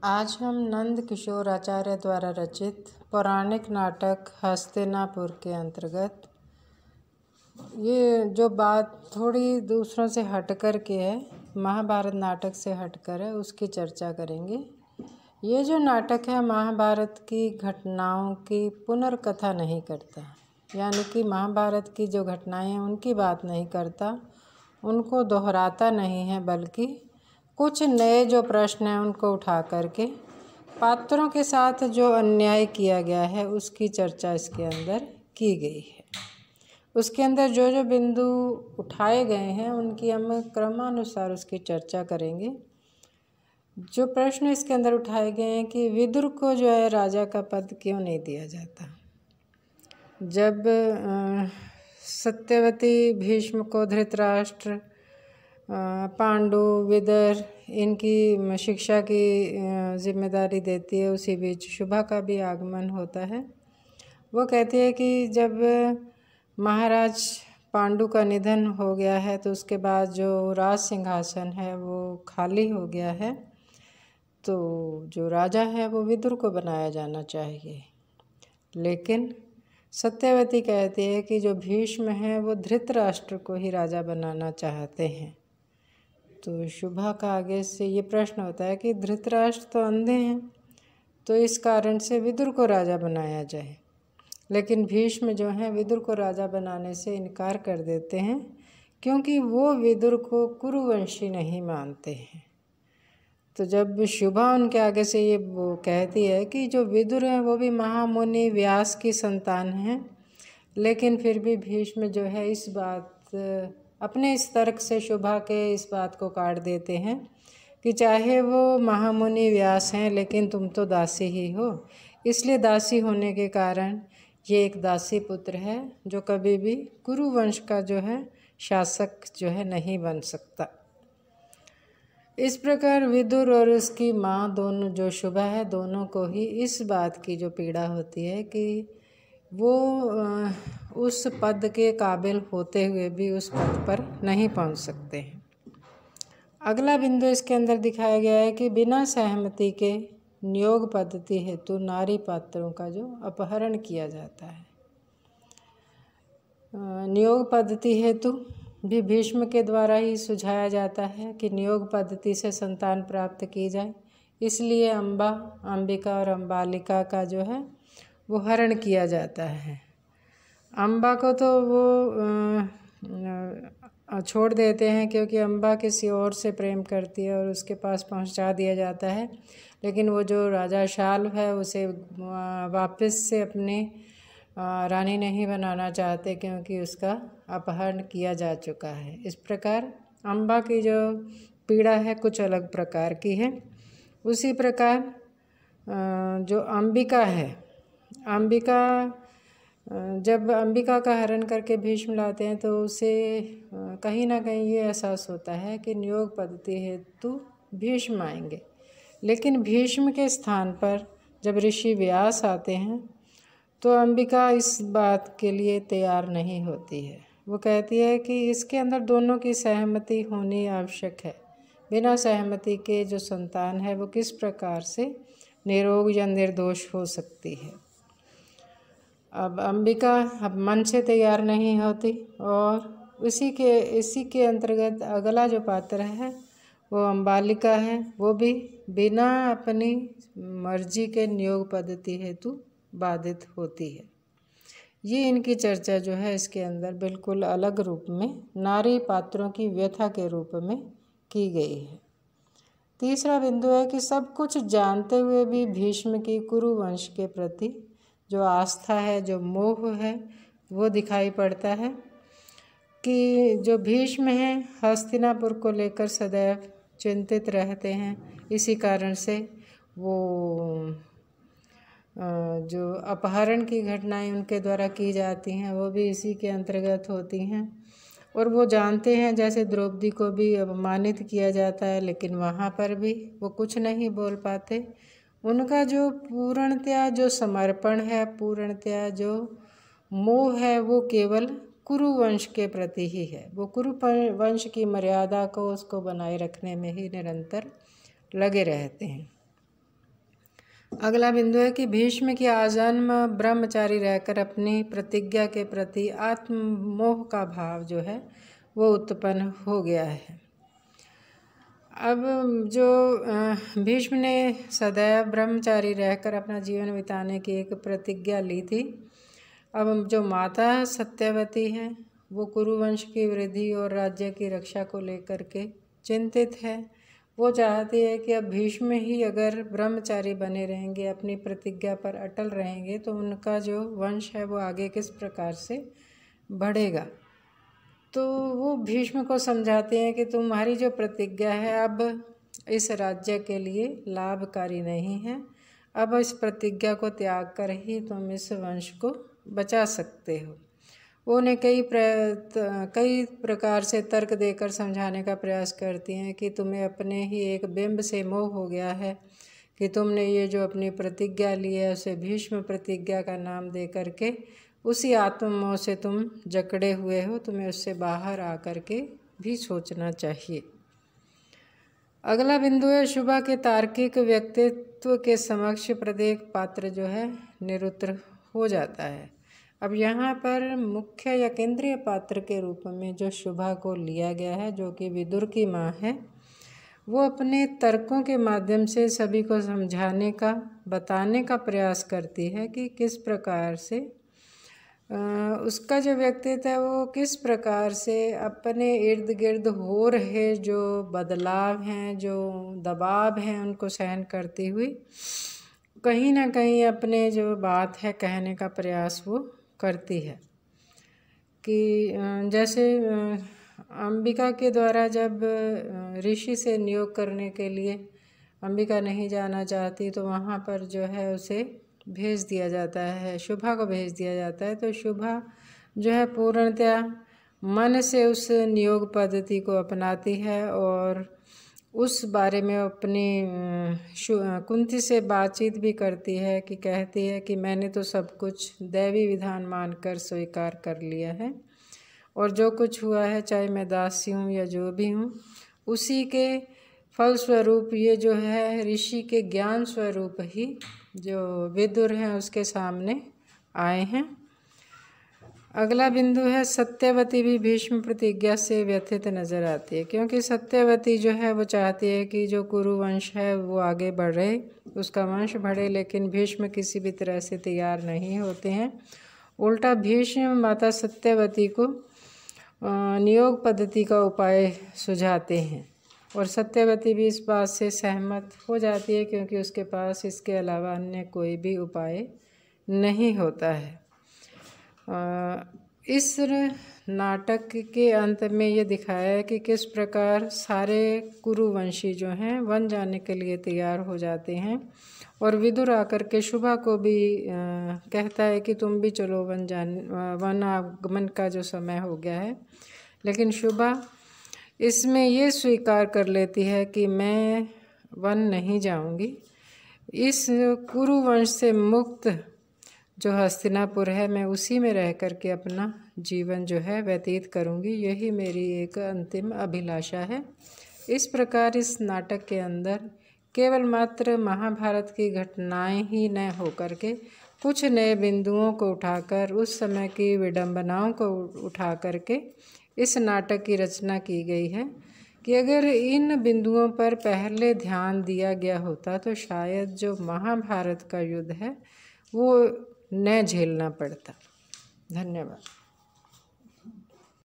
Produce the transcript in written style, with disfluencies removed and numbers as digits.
आज हम नंद किशोर आचार्य द्वारा रचित पौराणिक नाटक हस्तिनापुर के अंतर्गत ये जो बात थोड़ी दूसरों से हटकर के है, महाभारत नाटक से हटकर है, उसकी चर्चा करेंगे। ये जो नाटक है महाभारत की घटनाओं की पुनर्कथा नहीं करता, यानी कि महाभारत की जो घटनाएं हैं उनकी बात नहीं करता, उनको दोहराता नहीं है, बल्कि कुछ नए जो प्रश्न हैं उनको उठा करके पात्रों के साथ जो अन्याय किया गया है उसकी चर्चा इसके अंदर की गई है। उसके अंदर जो जो बिंदु उठाए गए हैं उनकी हम क्रमानुसार उसकी चर्चा करेंगे। जो प्रश्न इसके अंदर उठाए गए हैं कि विदुर को जो है राजा का पद क्यों नहीं दिया जाता। जब सत्यवती भीष्म को धृतराष्ट्र, पांडु, विदर इनकी शिक्षा की जिम्मेदारी देती है, उसी बीच शुभा का भी आगमन होता है। वो कहती है कि जब महाराज पांडु का निधन हो गया है तो उसके बाद जो राज सिंहासन है वो खाली हो गया है, तो जो राजा है वो विदुर को बनाया जाना चाहिए। लेकिन सत्यवती कहती है कि जो भीष्म है वो धृतराष्ट्र को ही राजा बनाना चाहते हैं। तो शुभा का आगे से ये प्रश्न होता है कि धृतराष्ट्र तो अंधे हैं, तो इस कारण से विदुर को राजा बनाया जाए। लेकिन भीष्म जो हैं विदुर को राजा बनाने से इनकार कर देते हैं, क्योंकि वो विदुर को कुरुवंशी नहीं मानते हैं। तो जब शुभा उनके आगे से ये वो कहती है कि जो विदुर हैं वो भी महामुनि व्यास की संतान हैं, लेकिन फिर भी भीष्म जो है इस बात अपने इस तर्क से शुभा के इस बात को काट देते हैं कि चाहे वो महामुनि व्यास हैं लेकिन तुम तो दासी ही हो, इसलिए दासी होने के कारण ये एक दासी पुत्र है जो कभी भी कुरुवंश का जो है शासक जो है नहीं बन सकता। इस प्रकार विदुर और उसकी माँ दोनों जो शुभा है, दोनों को ही इस बात की जो पीड़ा होती है कि वो उस पद के काबिल होते हुए भी उस पद पर नहीं पहुंच सकते हैं। अगला बिंदु इसके अंदर दिखाया गया है कि बिना सहमति के नियोग पद्धति हेतु नारी पात्रों का जो अपहरण किया जाता है। नियोग पद्धति हेतु भी भीष्म के द्वारा ही सुझाया जाता है कि नियोग पद्धति से संतान प्राप्त की जाए, इसलिए अम्बा, अंबिका और अम्बालिका का जो है वो हरण किया जाता है। अम्बा को तो वो छोड़ देते हैं क्योंकि अम्बा किसी और से प्रेम करती है और उसके पास पहुंचा दिया जाता है, लेकिन वो जो राजा शाल है उसे वापस से अपने रानी नहीं बनाना चाहते क्योंकि उसका अपहरण किया जा चुका है। इस प्रकार अम्बा की जो पीड़ा है कुछ अलग प्रकार की है। उसी प्रकार जो अंबिका है, अंबिका जब अंबिका का हरण करके भीष्म लाते हैं तो उसे कहीं ना कहीं ये एहसास होता है कि नियोग पद्धति हेतु भीष्म आएंगे, लेकिन भीष्म के स्थान पर जब ऋषि व्यास आते हैं तो अंबिका इस बात के लिए तैयार नहीं होती है। वो कहती है कि इसके अंदर दोनों की सहमति होनी आवश्यक है, बिना सहमति के जो संतान है वो किस प्रकार से निरोग या निर्दोष हो सकती है। अब अंबिका अब मन से तैयार नहीं होती और इसी के अंतर्गत अगला जो पात्र है वो अम्बालिका है, वो भी बिना अपनी मर्जी के नियोग पद्धति हेतु बाधित होती है। ये इनकी चर्चा जो है इसके अंदर बिल्कुल अलग रूप में नारी पात्रों की व्यथा के रूप में की गई है। तीसरा बिंदु है कि सब कुछ जानते हुए भी भीष्म की कुरुवंश के प्रति जो आस्था है, जो मोह है, वो दिखाई पड़ता है कि जो भीष्म हैं हस्तिनापुर को लेकर सदैव चिंतित रहते हैं। इसी कारण से वो जो अपहरण की घटनाएं उनके द्वारा की जाती हैं वो भी इसी के अंतर्गत होती हैं। और वो जानते हैं जैसे द्रौपदी को भी अपमानित किया जाता है, लेकिन वहाँ पर भी वो कुछ नहीं बोल पाते। उनका जो पूर्णतया जो समर्पण है, पूर्णतया जो मोह है, वो केवल कुरुवंश के प्रति ही है। वो कुरुवंश की मर्यादा को उसको बनाए रखने में ही निरंतर लगे रहते हैं। अगला बिंदु है कि भीष्म की आजन्म ब्रह्मचारी रहकर अपनी प्रतिज्ञा के प्रति आत्ममोह का भाव जो है वो उत्पन्न हो गया है। अब जो भीष्म ने सदैव ब्रह्मचारी रहकर अपना जीवन बिताने की एक प्रतिज्ञा ली थी, अब जो माता सत्यवती है वो कुरुवंश की वृद्धि और राज्य की रक्षा को लेकर के चिंतित है। वो चाहती है कि अब भीष्म ही अगर ब्रह्मचारी बने रहेंगे, अपनी प्रतिज्ञा पर अटल रहेंगे, तो उनका जो वंश है वो आगे किस प्रकार से बढ़ेगा। तो वो भीष्म को समझाते हैं कि तुम्हारी जो प्रतिज्ञा है अब इस राज्य के लिए लाभकारी नहीं है। अब इस प्रतिज्ञा को त्याग कर ही तुम इस वंश को बचा सकते हो। उन्हें कई प्रकार से तर्क देकर समझाने का प्रयास करती हैं कि तुम्हें अपने ही एक बिंब से मोह हो गया है कि तुमने ये जो अपनी प्रतिज्ञा ली है उसे भीष्म प्रतिज्ञा का नाम दे करके उसी आत्ममोह से तुम जकड़े हुए हो। तुम्हें उससे बाहर आकर के भी सोचना चाहिए। अगला बिंदु है शुभा के तार्किक व्यक्तित्व के समक्ष प्रत्येक पात्र जो है निरुत्तर हो जाता है। अब यहाँ पर मुख्य या केंद्रीय पात्र के रूप में जो शुभा को लिया गया है, जो कि विदुर की माँ है, वो अपने तर्कों के माध्यम से सभी को समझाने का, बताने का प्रयास करती है कि किस प्रकार से उसका जो व्यक्तित्व है वो किस प्रकार से अपने इर्द गिर्द हो रहे जो बदलाव हैं, जो दबाव हैं, उनको सहन करती हुई कहीं ना कहीं अपने जो बात है कहने का प्रयास वो करती है। कि जैसे अंबिका के द्वारा जब ऋषि से नियोग करने के लिए अंबिका नहीं जाना चाहती तो वहाँ पर जो है उसे भेज दिया जाता है, शुभा को भेज दिया जाता है। तो शुभा जो है पूर्णतया मन से उस नियोग पद्धति को अपनाती है और उस बारे में अपनी कुंती से बातचीत भी करती है कि कहती है कि मैंने तो सब कुछ दैवी विधान मानकर स्वीकार कर लिया है और जो कुछ हुआ है, चाहे मैं दासी हूँ या जो भी हूँ, उसी के फलस्वरूप ये जो है ऋषि के ज्ञान स्वरूप ही जो विदुर हैं उसके सामने आए हैं। अगला बिंदु है सत्यवती भी भीष्म प्रतिज्ञा से व्यथित नजर आती है, क्योंकि सत्यवती जो है वो चाहती है कि जो कुरुवंश है वो आगे बढ़े, उसका वंश बढ़े, लेकिन भीष्म किसी भी तरह से तैयार नहीं होते हैं। उल्टा भीष्म माता सत्यवती को नियोग पद्धति का उपाय सुझाते हैं और सत्यवती भी इस बात से सहमत हो जाती है, क्योंकि उसके पास इसके अलावा अन्य कोई भी उपाय नहीं होता है। इस नाटक के अंत में ये दिखाया है कि किस प्रकार सारे कुरुवंशी जो हैं वन जाने के लिए तैयार हो जाते हैं और विदुर आकर के शुभा को भी कहता है कि तुम भी चलो वन आगमन का जो समय हो गया है। लेकिन शुभा इसमें ये स्वीकार कर लेती है कि मैं वन नहीं जाऊंगी, इस कुरुवंश से मुक्त जो हस्तिनापुर है मैं उसी में रह कर के अपना जीवन जो है व्यतीत करूंगी, यही मेरी एक अंतिम अभिलाषा है। इस प्रकार इस नाटक के अंदर केवल मात्र महाभारत की घटनाएं ही न होकर के कुछ नए बिंदुओं को उठाकर, उस समय की विडंबनाओं को उठा करके इस नाटक की रचना की गई है कि अगर इन बिंदुओं पर पहले ध्यान दिया गया होता तो शायद जो महाभारत का युद्ध है वो न झेलना पड़ता। धन्यवाद।